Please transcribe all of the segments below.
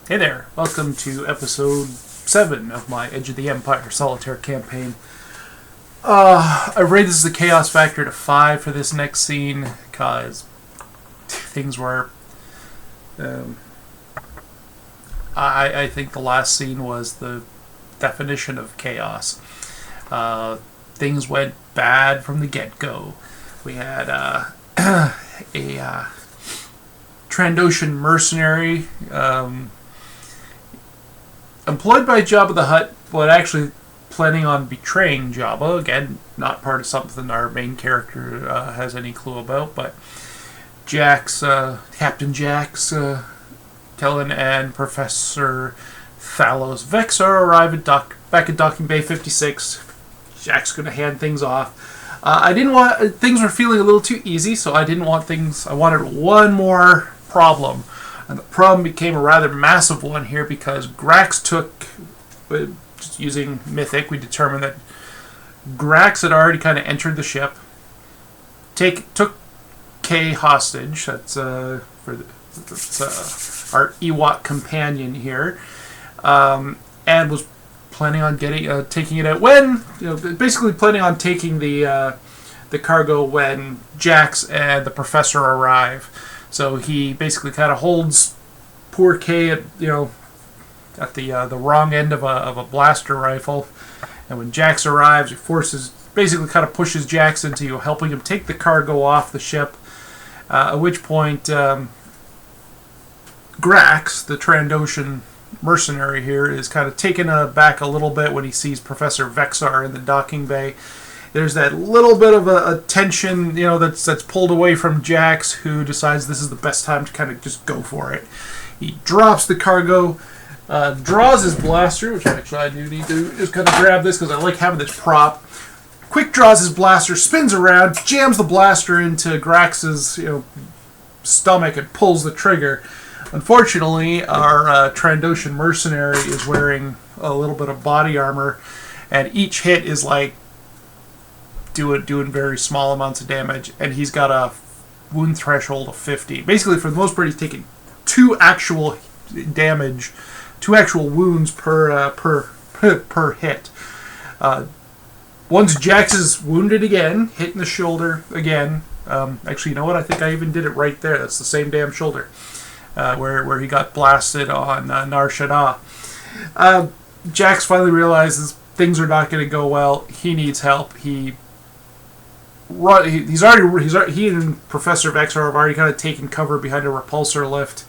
Hey there, welcome to episode 7 of my Edge of the Empire solitaire campaign. I rated the chaos factor to 5 for this next scene because things were... I think the last scene was the definition of chaos. Things went bad from the get-go. We had a Trandoshan mercenary employed by Jabba the Hutt, but actually planning on betraying Jabba. Again, not part of something our main character has any clue about, but Captain Jax, Kellen, and Professor Thalos Vexar arrive back at Docking Bay 56. Jack's going to hand things off. Things were feeling a little too easy, so I wanted one more problem. And the problem became a rather massive one here because Grax just using Mythic, we determined that Grax had already kind of entered the ship, took Kay hostage, that's our Ewok companion here, and was planning on taking it out basically planning on taking the cargo when Jax and the Professor arrive. So he basically kind of holds poor Kay at the wrong end of a blaster rifle, and when Jax arrives, he basically kind of pushes Jax into helping him take the cargo off the ship. At which point, Grax, the Trandoshan mercenary here, is kind of taken aback a little bit when he sees Professor Vexar in the docking bay. There's that little bit of a tension, that's pulled away from Jax, who decides this is the best time to kind of just go for it. He drops the cargo, draws his blaster, which actually I do need to just kind of grab this because I like having this prop. Quick draws his blaster, spins around, jams the blaster into Grax's stomach, and pulls the trigger. Unfortunately, our Trandoshan mercenary is wearing a little bit of body armor, and each hit is like doing very small amounts of damage, and he's got a wound threshold of 50. Basically, for the most part, he's taking two actual wounds per hit. Once Jax is wounded again, hit in the shoulder again. Actually, you know what? I think I even did it right there. That's the same damn shoulder where he got blasted on Nar Shaddaa. Jax finally realizes things are not going to go well. He needs help. He and Professor Vexar have already kind of taken cover behind a repulsor lift,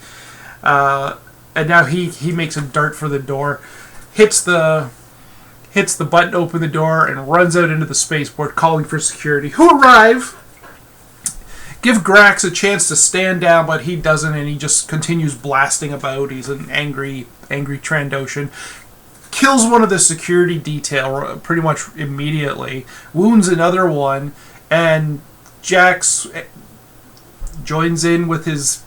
and now he makes a dart for the door, hits the button to open the door, and runs out into the spaceport, calling for security, who arrive, give Grax a chance to stand down, but he doesn't, and he just continues blasting about. He's an angry Trandoshan. Kills one of the security detail pretty much immediately, wounds another one, and Jax joins in with his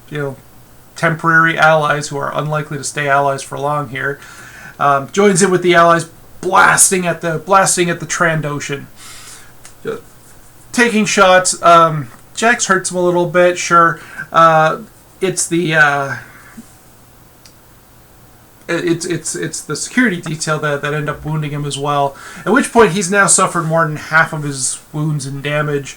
temporary allies, who are unlikely to stay allies for long here. Joins in with the allies, blasting at the Trandoshan, taking shots. Jax hurts him a little bit, sure. It's the security detail that end up wounding him as well. At which point he's now suffered more than half of his wounds and damage.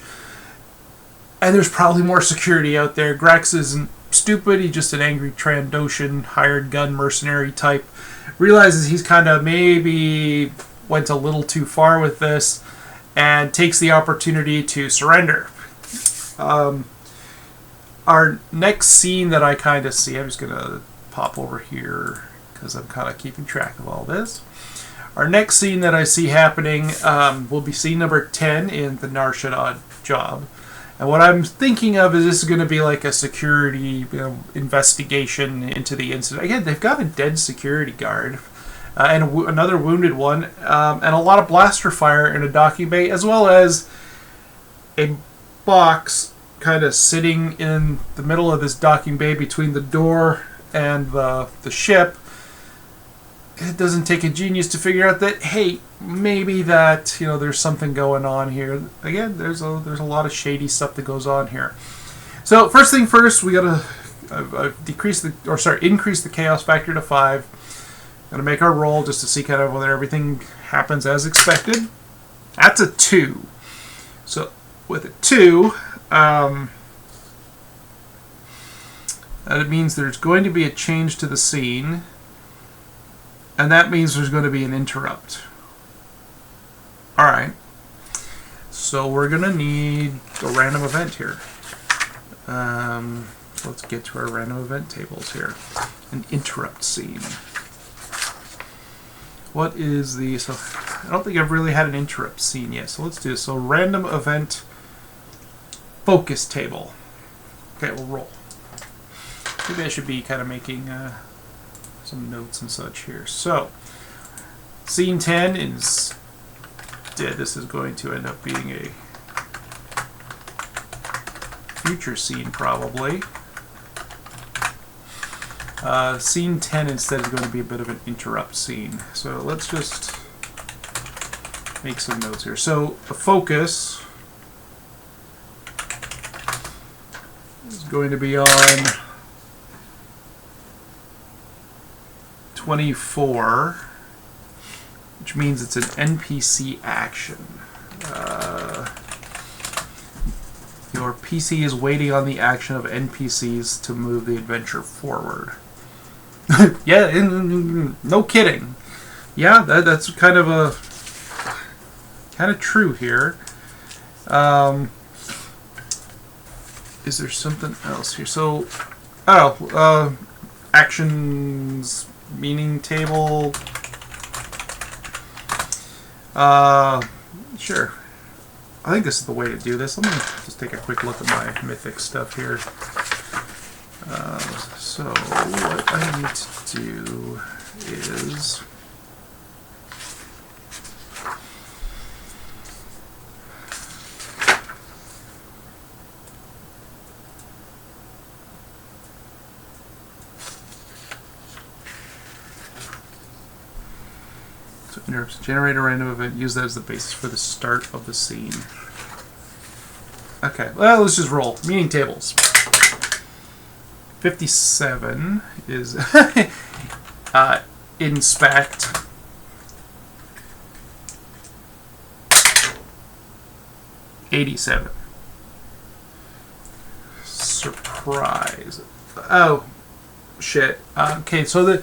And there's probably more security out there. Grax isn't stupid. He's just an angry Trandoshan hired gun mercenary type. Realizes he's kind of maybe went a little too far with this, and takes the opportunity to surrender. Our next scene that I kind of see, I'm just going to pop over here because I'm kind of keeping track of all this. Our next scene that I see happening will be scene number 10 in the Nar Shaddaa job. And what I'm thinking of is this is going to be like a security investigation into the incident. Again, they've got a dead security guard and another wounded one, and a lot of blaster fire in a docking bay, as well as a box kind of sitting in the middle of this docking bay between the door and the ship. It doesn't take a genius to figure out that, hey, maybe that there's something going on here. Again, there's a lot of shady stuff that goes on here. So first thing first, we gotta I've increased the chaos factor to 5. Gonna make our roll just to see kind of whether everything happens as expected. That's a 2. So with a 2, that means there's going to be a change to the scene, and that means there's going to be an interrupt. Alright, so we're going to need a random event here. Let's get to our random event tables here. An interrupt scene. What is the... So I don't think I've really had an interrupt scene yet, so let's do this. So random event focus table. Okay, we'll roll. Maybe I should be kind of making some notes and such here. So, scene 10 is dead. This is going to end up being a future scene, probably. Scene 10 instead is going to be a bit of an interrupt scene. So let's just make some notes here. So the focus is going to be on 24, which means it's an NPC action. Your PC is waiting on the action of NPCs to move the adventure forward. Yeah, no kidding. Yeah, that's kind of true here. Is there something else here? So, actions meaning table. Sure. I think this is the way to do this. Let me just take a quick look at my mythic stuff here. So what I need to do is generate a random event, use that as the basis for the start of the scene. Okay, well, let's just roll. Meaning tables. 57 is inspect. $87. Surprise. Oh, shit. Okay, so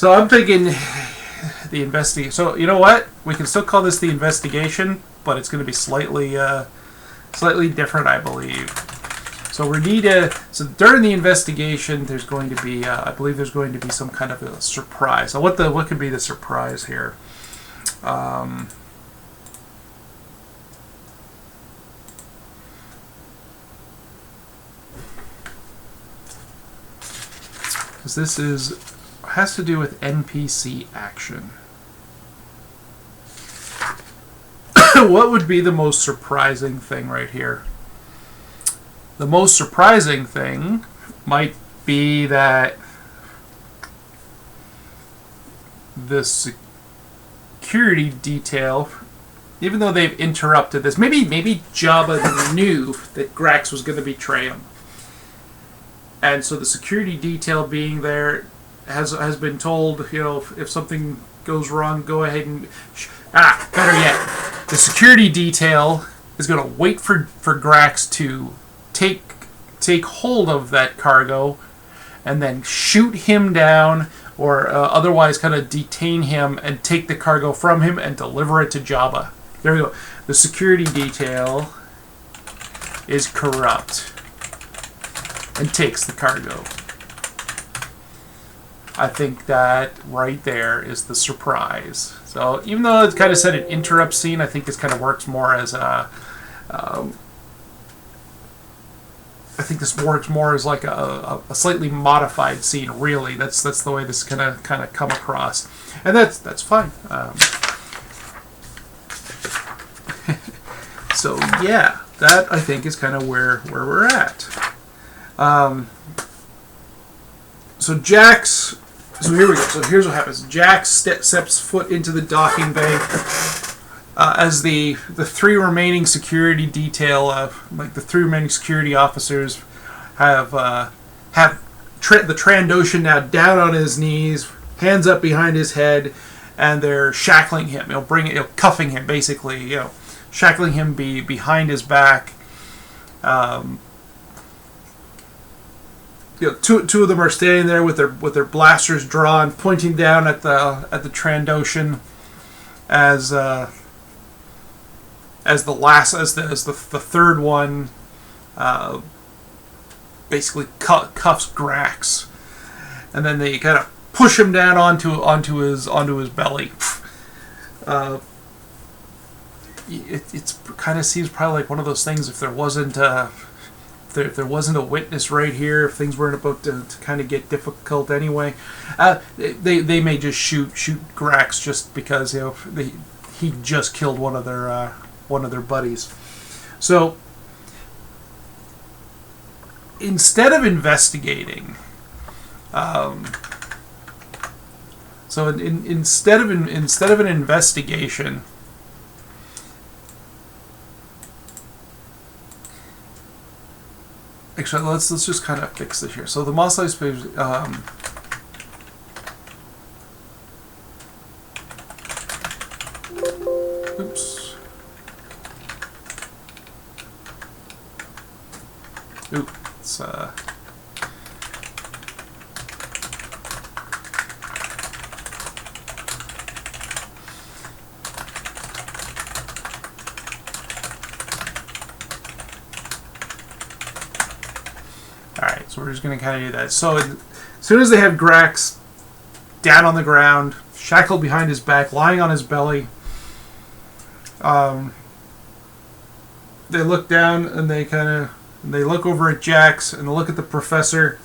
I'm thinking the investigation. So you know what? We can still call this the investigation, but it's going to be slightly different, I believe. So we need so during the investigation, there's going to be, I believe, there's going to be some kind of a surprise. So what could be the surprise here? Because this has to do with NPC action. What would be the most surprising thing right here? The most surprising thing might be that the security detail, even though they've interrupted this, maybe Jabba knew that Grax was going to betray him. And so the security detail being there has been told, you know, if something goes wrong, go ahead and... better yet, the security detail is going to wait for Grax to take hold of that cargo and then shoot him down or otherwise kind of detain him and take the cargo from him and deliver it to Jabba. There we go. The security detail is corrupt and takes the cargo. I think that right there is the surprise. So even though it's kind of said an interrupt scene, I think this kind of works more as a... I think this works more as like a slightly modified scene. Really, that's the way this kind of come across, and that's fine. So yeah, that I think is kind of where we're at. So Jax. So here we go. So here's what happens. Jax steps foot into the docking bay. As the three remaining security detail, like the three remaining security officers, have the Trandoshan now down on his knees, hands up behind his head, and they're shackling him. Cuffing him basically. Shackling him behind his back. Two of them are standing there with their blasters drawn, pointing down at the Trandoshan as the third one basically cuffs Grax, and then they kind of push him down onto his belly. It kind of seems probably like one of those things. If there wasn't a witness right here, if things weren't about to kind of get difficult anyway, they may just shoot Grax just because he just killed one of their buddies. So instead of investigating, instead of an investigation. Actually, let's just kind of fix this here. So the Mos Eisley Spaceport. Oops. It's Alright, so we're just going to kind of do that. So as soon as they have Grax down on the ground, shackled behind his back, lying on his belly, they look down and they look over at Jax and they look at the professor,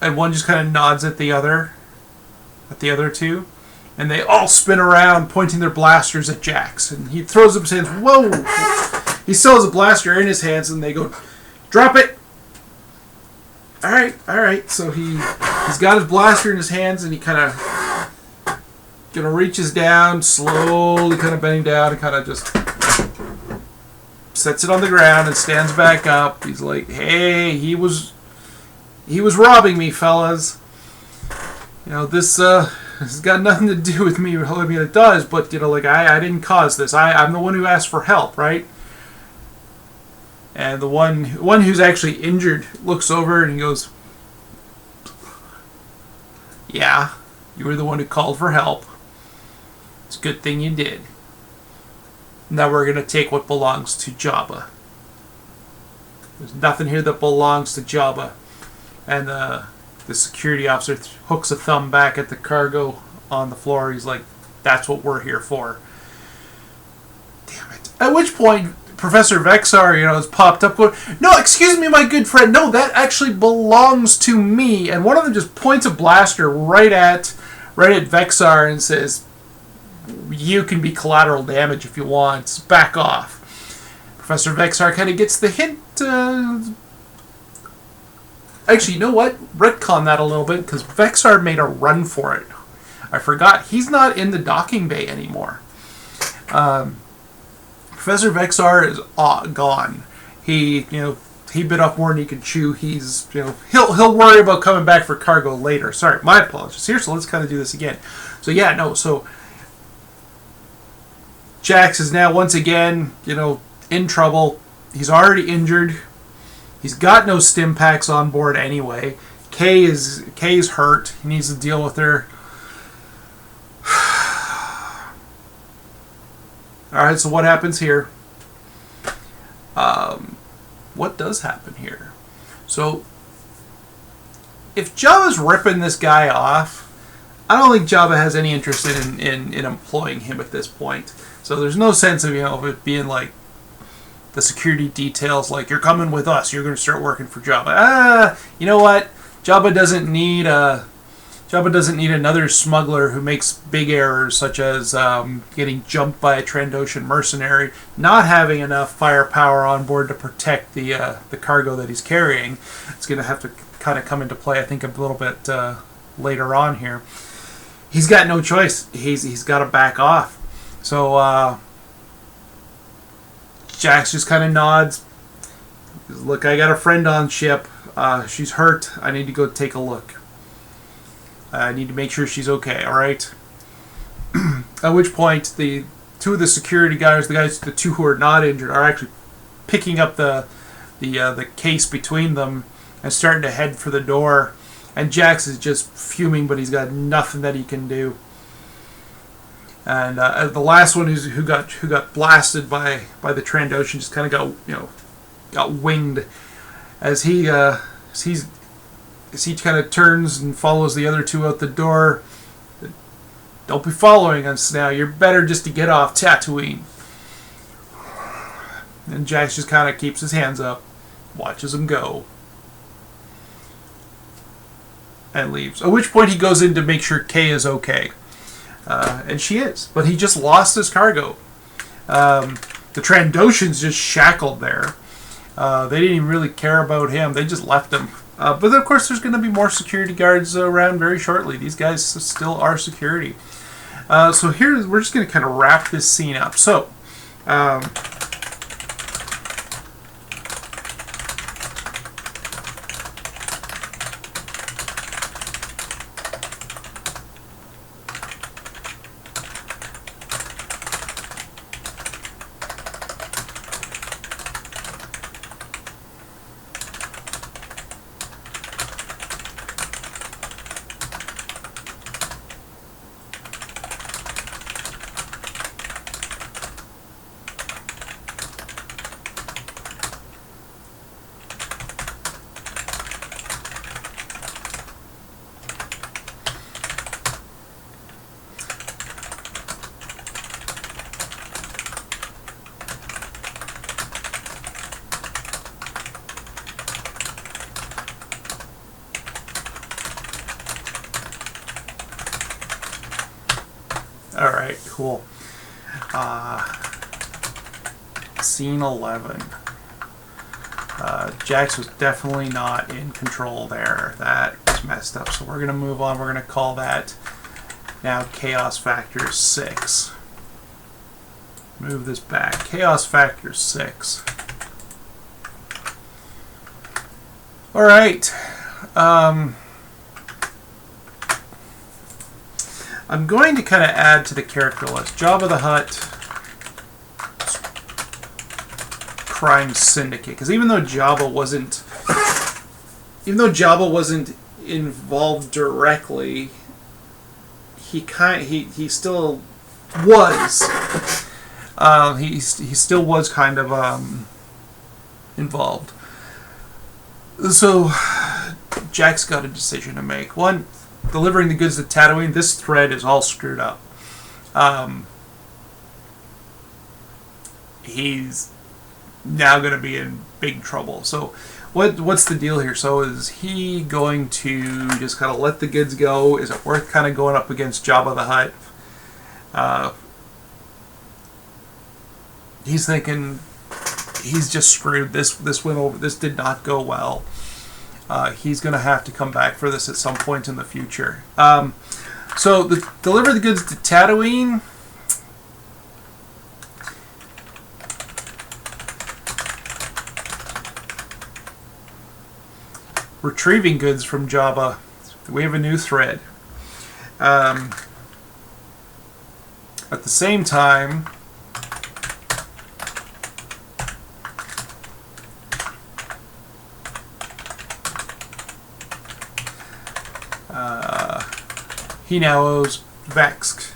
and one just kind of nods at the other two, and they all spin around pointing their blasters at Jax, and he throws up his hands. Whoa! He still has a blaster in his hands, and they go, "Drop it!" All right. So he's got his blaster in his hands, and he kind of reaches down, slowly kind of bending down, and kind of just sets it on the ground and stands back up. He's like, "Hey, he was robbing me, fellas. This has got nothing to do with me. I mean, it does, but I didn't cause this. I'm the one who asked for help, right?" And the one who's actually injured looks over and he goes, "Yeah, you were the one who called for help. It's a good thing you did. Now we're going to take what belongs to Jabba. There's nothing here that belongs to Jabba." And the security officer hooks a thumb back at the cargo on the floor. He's like, "That's what we're here for." Damn it. At which point, Professor Vexar, has popped up going, "No, excuse me, my good friend. No, that actually belongs to me." And one of them just points a blaster right at Vexar and says, "You can be collateral damage if you want. Back off." Professor Vexar kind of gets the hint. Actually, you know what? Retcon that a little bit, because Vexar made a run for it. I forgot. He's not in the docking bay anymore. Professor Vexar is gone. He bit off more than he could chew. He'll worry about coming back for cargo later. Sorry, my apologies. Here, so let's kind of do this again. So Jax is now once again, in trouble. He's already injured. He's got no stim packs on board anyway. Kay's hurt. He needs to deal with her. Alright, so what happens here? What does happen here? So, if Jabba's ripping this guy off, I don't think Jabba has any interest in employing him at this point. So there's no sense of it being like the security details, like, "You're coming with us, you're going to start working for Jabba." You know what? Jabba doesn't need another smuggler who makes big errors, such as getting jumped by a Trandoshan mercenary, not having enough firepower on board to protect the cargo that he's carrying. It's going to have to kind of come into play, I think, a little bit later on here. He's got no choice. He's got to back off. So Jax just kind of nods. Look, I got a friend on ship. She's hurt. I need to go take a look. I need to make sure she's okay, alright? At which point, the two of the security guys, the two who are not injured, are actually picking up the case between them and starting to head for the door. And Jax is just fuming, but he's got nothing that he can do. And the last one who got blasted by the Trandoshan just kind of got winged as he kind of turns and follows the other two out the door. Don't be following us now. You're better just to get off Tatooine. And Jax just kind of keeps his hands up, watches him go, and leaves. At which point he goes in to make sure Kay is okay. And she is. But he just lost his cargo. The Trandoshan's just shackled there. They didn't even really care about him. They just left him. But of course there's going to be more security guards around very shortly. These guys still are security. So here we're just going to kind of wrap this scene up. So, alright, cool. Scene 11. Jax was definitely not in control there. That was messed up. So we're going to move on. We're going to call that now Chaos Factor 6. Move this back. Chaos Factor 6. Alright. I'm going to kind of add to the character list Jabba the Hutt, Crime Syndicate, because even though Jabba wasn't involved directly, he still was. He still was kind of involved. So Jack's got a decision to make. One, delivering the goods to Tatooine. This thread is all screwed up. He's now going to be in big trouble. So what's the deal here? So is he going to just kind of let the goods go? Is it worth kind of going up against Jabba the Hutt? He's thinking he's just screwed. This went over. This did not go well. He's going to have to come back for this at some point in the future. So deliver the goods to Tatooine. Retrieving goods from Jabba. We have a new thread. At the same time, he now owes Vex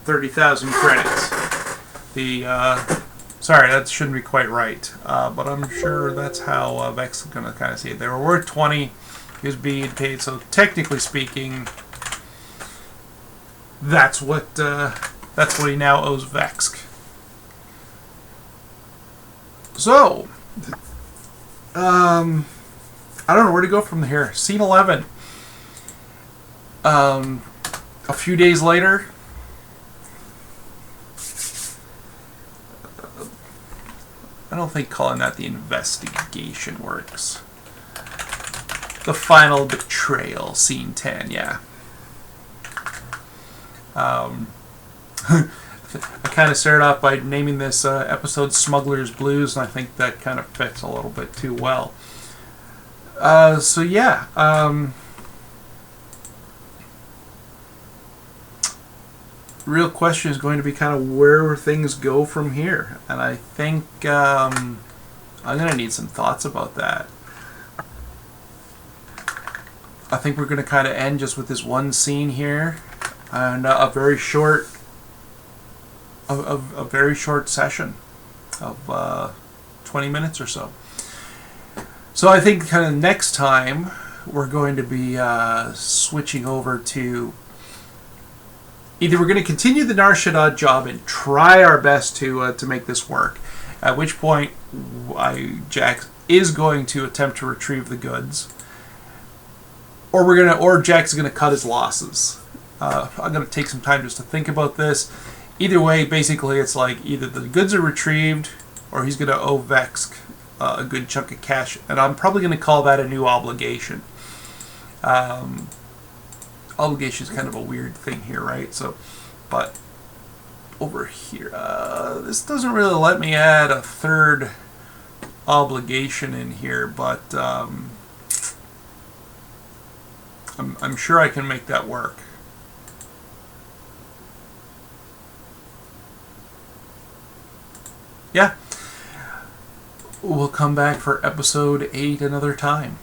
30,000 credits. Sorry, that shouldn't be quite right, but I'm sure that's how Vex is going to kind of see it. They were worth 20, he was being paid, so technically speaking, that's what he now owes Vex. So, I don't know where to go from here. Scene 11. A few days later, I don't think calling that the investigation works. The final betrayal, scene 10, yeah. I kind of started off by naming this episode Smuggler's Blues, and I think that kind of fits a little bit too well. So yeah, real question is going to be kind of where things go from here, and I think I'm gonna need some thoughts about that. I think we're gonna kind of end just with this one scene here, and a very short, a very short session of 20 minutes or so. So I think kind of next time we're going to be switching over to either we're going to continue the Nar Shaddaa job and try our best to make this work, at which point Jax is going to attempt to retrieve the goods, or Jax is gonna cut his losses. I'm gonna take some time just to think about this. Either way, basically, it's like either the goods are retrieved, or he's gonna owe Vex a good chunk of cash, and I'm probably gonna call that a new obligation. Obligation is kind of a weird thing here, right? So, but over here, this doesn't really let me add a third obligation in here, but I'm sure I can make that work. Yeah. We'll come back for episode 8 another time.